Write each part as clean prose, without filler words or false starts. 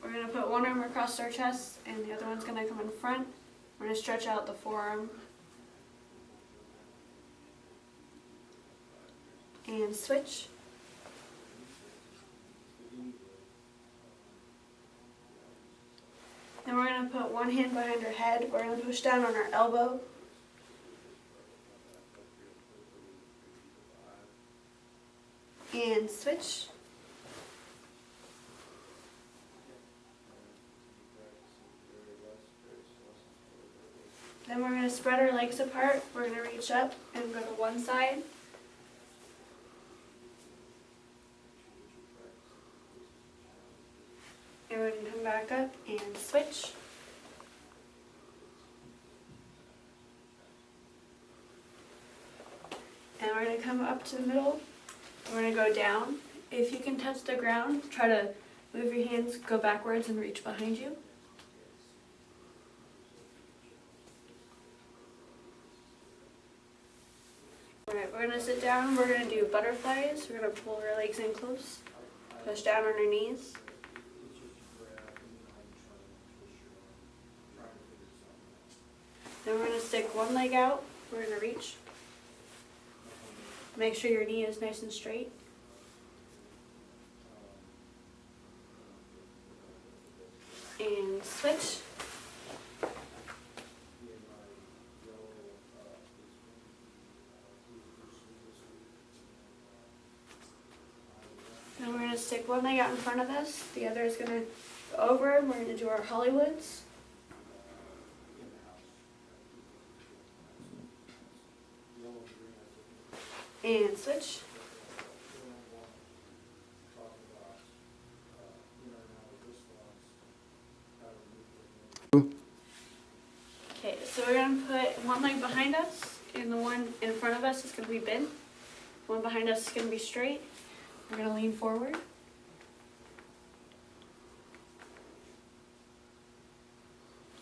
We're going to put one arm across our chest and the other one's going to come in front. We're going to stretch out the forearm. And switch. Then we're going to put one hand behind our head. We're going to push down on our elbow. And switch. Then we're going to spread our legs apart. We're going to reach up and go to one side. And we're going to come back up and switch. And we're going to come up to the middle. We're going to go down. If you can touch the ground, try to move your hands, go backwards and reach behind you. Alright, we're going to sit down. We're going to do butterflies. We're going to pull our legs in close, push down on our knees. Then we're going to stick one leg out. We're going to reach. Make sure your knee is nice and straight. And switch. Then we're going to stick one leg out in front of us. The other is going to go over. We're going to do our Hollywoods. And switch. Okay, so we're going to put one leg behind us, and the one in front of us is going to be bent. One behind us is going to be straight. We're going to lean forward.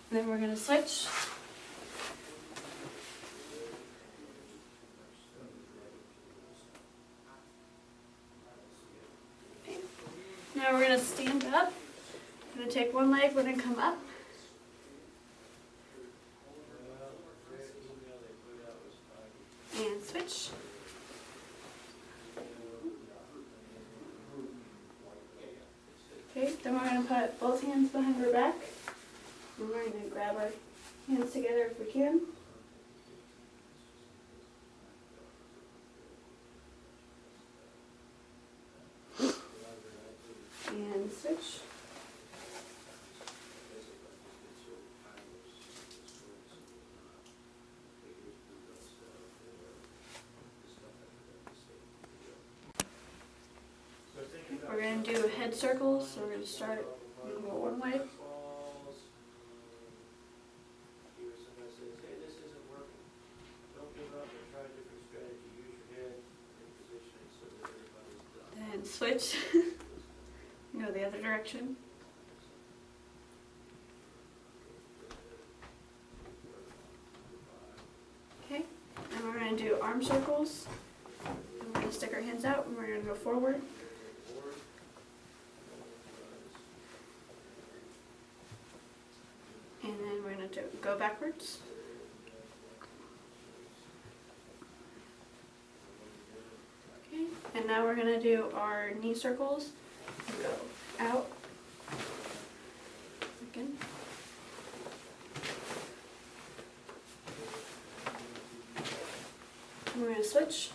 And then we're going to switch. Okay. Now we're going to stand up. We're going to take one leg, we're going to come up. And switch. Okay, then we're going to put both hands behind our back. And we're going to grab our hands together if we can. And switch. We're going to do head circles, so we're going to start, we're going to go one way. Then switch, go the other direction. Okay, and we're going to do arm circles. And we're going to stick our hands out and we're going to go forward. And then we're going to go backwards. Okay, and now we're going to do our knee circles. Go out. Again. And we're going to switch.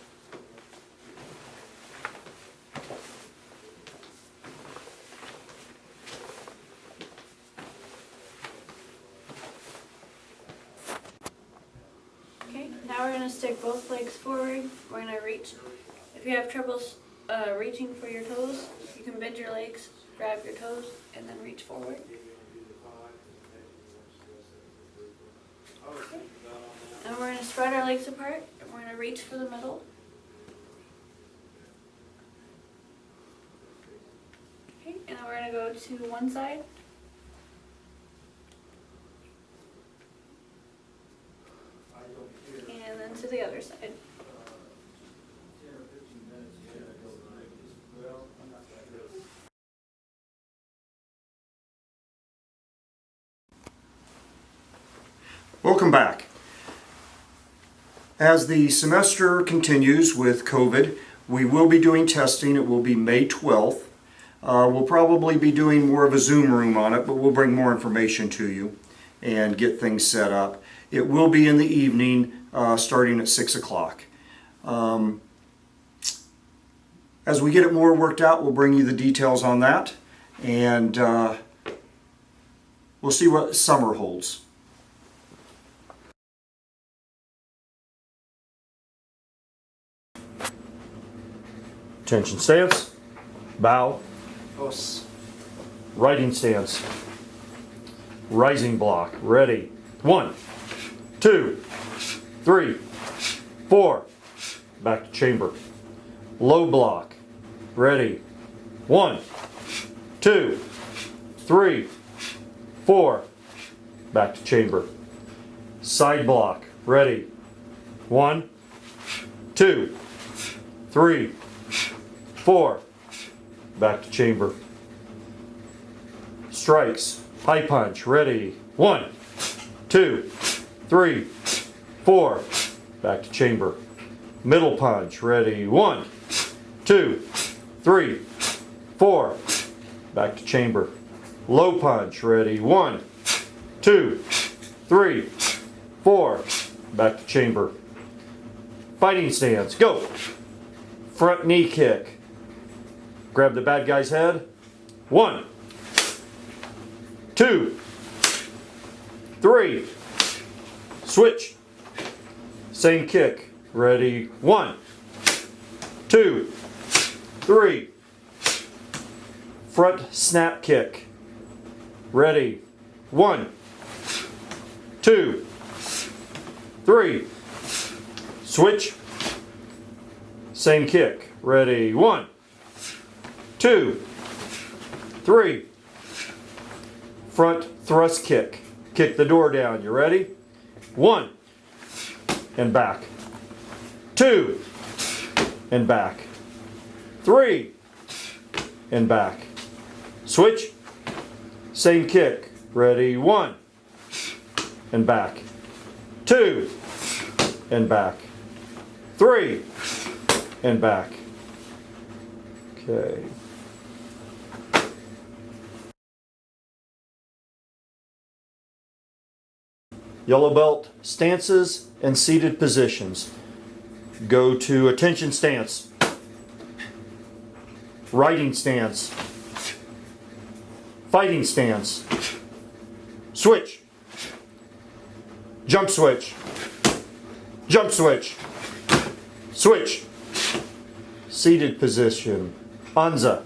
Okay, now we're going to stick both legs forward. We're going to reach. If you have troubles reaching for your toes, you can bend your legs, grab your toes, and then reach forward. Okay. And we're going to spread our legs apart, and we're going to reach for the middle. Okay, and then we're going to go to one side. And then to the other side. Welcome back. As the semester continues with COVID, we will be doing testing. It will be May 12th. We'll probably be doing more of a Zoom room on it, but we'll bring more information to you and get things set up. It will be in the evening, starting at 6 o'clock. As we get it more worked out, we'll bring you the details on that, and we'll see what summer holds. Attention stance, bow, writing stance, rising block, ready, 1, 2, 3, 4, back to chamber, low block, ready, 1, 2, 3, 4, back to chamber, side block, ready, 1, 2, 3, 4, back to chamber, strikes, high punch, ready, 1, 2, 3, 4, back to chamber, middle punch, ready, 1, 2, 3, 4, back to chamber, low punch, ready, 1, 2, 3, 4, back to chamber, fighting stance, go, front knee kick, grab the bad guy's head, 1, 2, 3, switch, same kick, ready, 1, 2, 3, front snap kick, ready, 1, 2, 3, switch, same kick, ready, 1, 2, 3, front thrust kick, kick the door down, you ready? 1, and back, 2, and back, 3, and back, switch, same kick, ready, 1, and back, 2, and back, 3, and back. Okay. Yellow belt stances and seated positions. Go to attention stance, writing stance, fighting stance, switch, jump switch, jump switch, switch, seated position, Anza,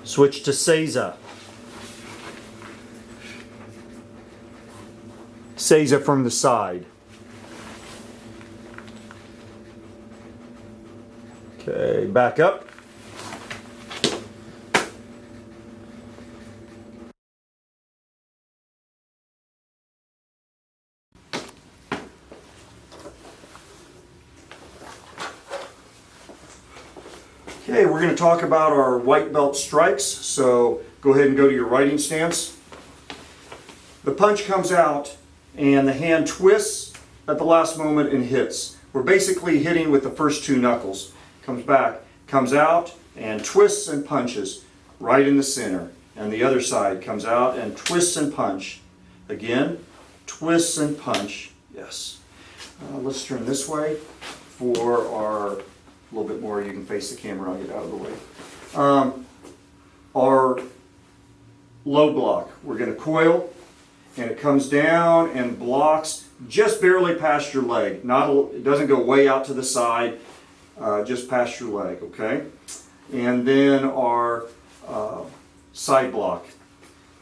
switch to Seiza, Seiza from the side. Okay, back up. Okay, we're going to talk about our white belt strikes, so go ahead and go to your writing stance. The punch comes out and the hand twists at the last moment and hits. We're basically hitting with the first two knuckles. Comes back, comes out, and twists and punches right in the center. And the other side comes out and twists and punch. Again, twists and punch. Yes. Let's turn this way for our, a little bit more, you can face the camera, I'll get out of the way. Our low block, we're going to coil, and it comes down and blocks just barely past your leg. It doesn't go way out to the side, just past your leg, okay? And then our side block,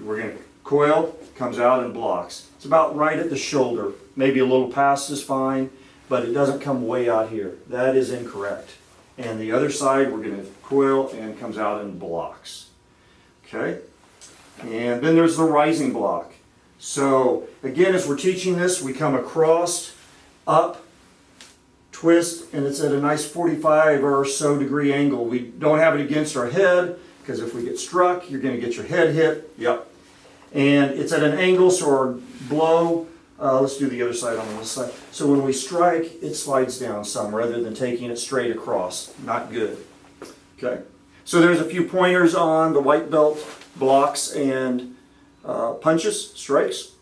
we're going to coil, comes out and blocks. It's about right at the shoulder, maybe a little past is fine, but it doesn't come way out here. That is incorrect. And the other side, we're going to coil and comes out and blocks. Okay? And then there's the rising block. So again, as we're teaching this, we come across, up, twist, and it's at a nice 45 or so degree angle. We don't have it against our head, because if we get struck, you're going to get your head hit. Yep. and it's at an angle, so our blow, let's do the other side on this side. So when we strike, it slides down some rather than taking it straight across. Not good. Okay. So there's a few pointers on the white belt blocks and punches, strikes.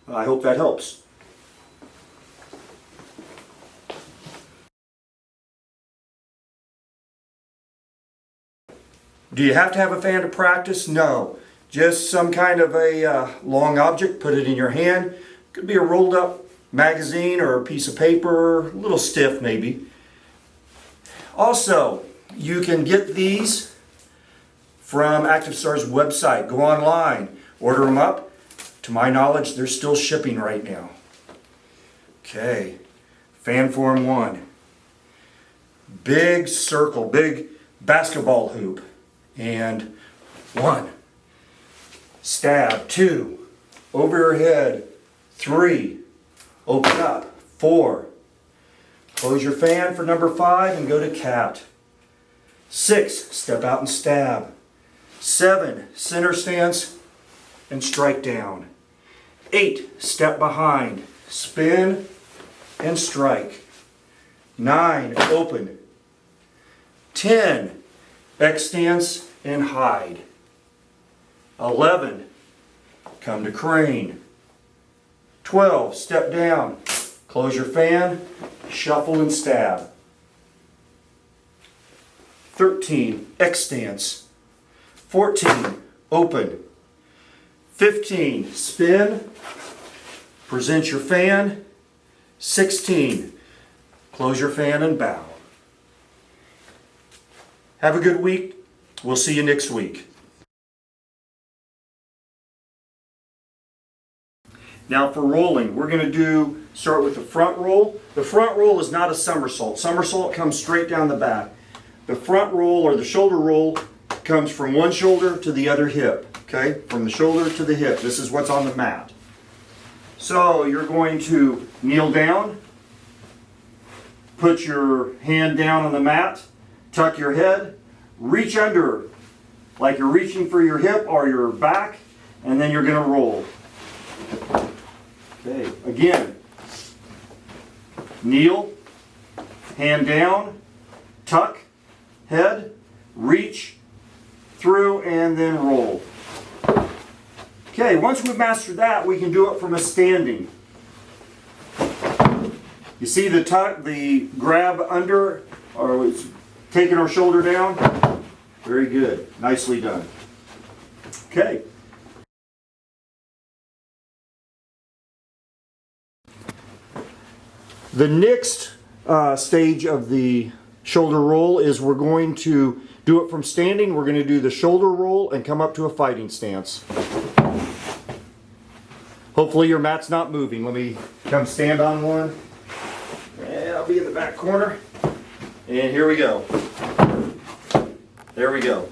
I hope that helps. Do you have to have a fan to practice? No. Just some kind of a long object, put it in your hand. Could be a rolled up magazine or a piece of paper, a little stiff maybe. Also, you can get these from ActiveStar's website. Go online, order them up. To my knowledge, they're still shipping right now. Okay, fan form 1. Big circle, big basketball hoop. And 1. Stab. 2. Over your head. 3. Open up. 4. Close your fan for number 5 and go to cat. 6. Step out and stab. 7. Center stance and strike down. 8. Step behind. Spin and strike. 9. Open. 10. X stance and hide. 11. Come to crane. 12. Step down. Close your fan. Shuffle and stab. 13. X stance. 14. Open. 15. Spin. Present your fan. 16. Close your fan and bow. Have a good week. We'll see you next week. Now for rolling, we're going to start with the front roll. The front roll is not a somersault. Somersault comes straight down the back. The front roll or the shoulder roll comes from one shoulder to the other hip. Okay, from the shoulder to the hip. This is what's on the mat. So you're going to kneel down, put your hand down on the mat, tuck your head, reach under like you're reaching for your hip or your back, and then you're going to roll. Okay, again, kneel, hand down, tuck, head, reach through, and then roll. Okay, once we've mastered that, we can do it from a standing. You see the tuck, the grab under, or taking our shoulder down? Very good. Nicely done. Okay. The next stage of the shoulder roll is we're going to do it from standing. We're going to do the shoulder roll and come up to a fighting stance. Hopefully your mat's not moving. Let me come stand on one. And I'll be in the back corner. And here we go. There we go.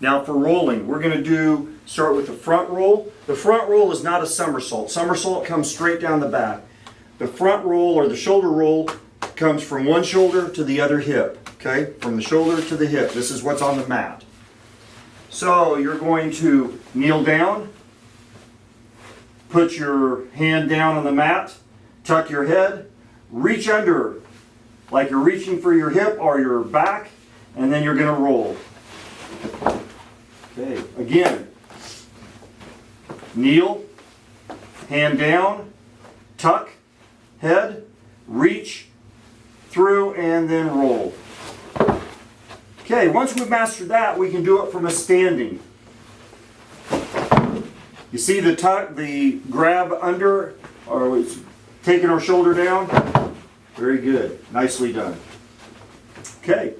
Now for rolling, we're going to start with the front roll. The front roll is not a somersault. Somersault comes straight down the back. The front roll or the shoulder roll comes from one shoulder to the other hip. Okay, from the shoulder to the hip. This is what's on the mat. So you're going to kneel down, put your hand down on the mat, tuck your head, reach under like you're reaching for your hip or your back, and then you're going to roll. Okay, again, kneel, hand down, tuck, head, reach through, and then roll. Okay, once we've mastered that, we can do it from a standing. You see the tuck, the grab under, or taking our shoulder down? Very good. Nicely done. Okay.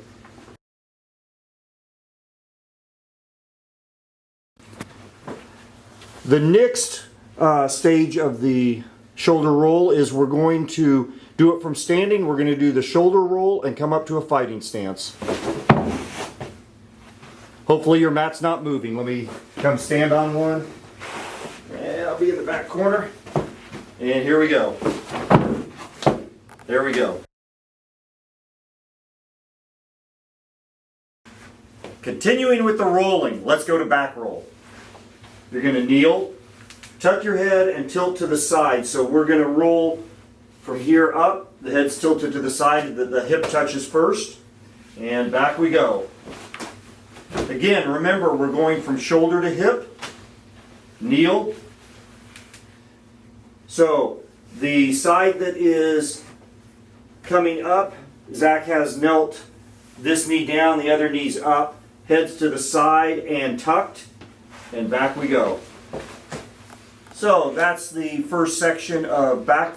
The next stage of the shoulder roll is we're going to do it from standing. We're going to do the shoulder roll and come up to a fighting stance. Hopefully your mat's not moving. Let me come stand on one. And I'll be in the back corner. And here we go. There we go. Continuing with the rolling, let's go to back roll. You're going to kneel, tuck your head, and tilt to the side. So we're going to roll from here up. The head's tilted to the side, the hip touches first, and back we go. Again, remember, we're going from shoulder to hip, kneel. So the side that is coming up, Zach has knelt this knee down, the other knee's up, heads to the side and tucked, and back we go. So that's the first section of back.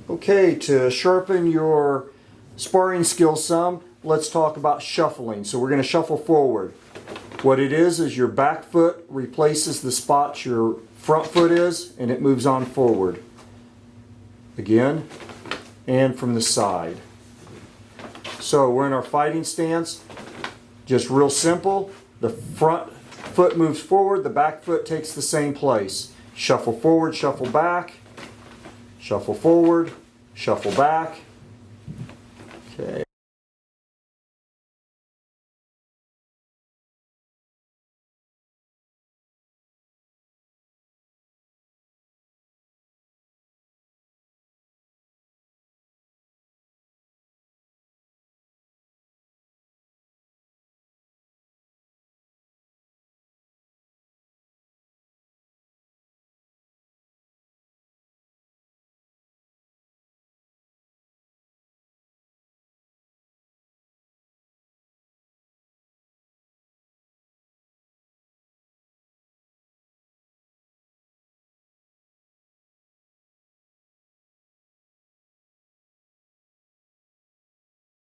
Okay, to sharpen your sparring skills some, let's talk about shuffling. So we're going to shuffle forward. What it is your back foot replaces the spot your front foot is, and it moves on forward. Again, and from the side. So we're in our fighting stance. Just real simple. The front foot moves forward, the back foot takes the same place. Shuffle forward, shuffle back. Shuffle forward, shuffle back. Okay.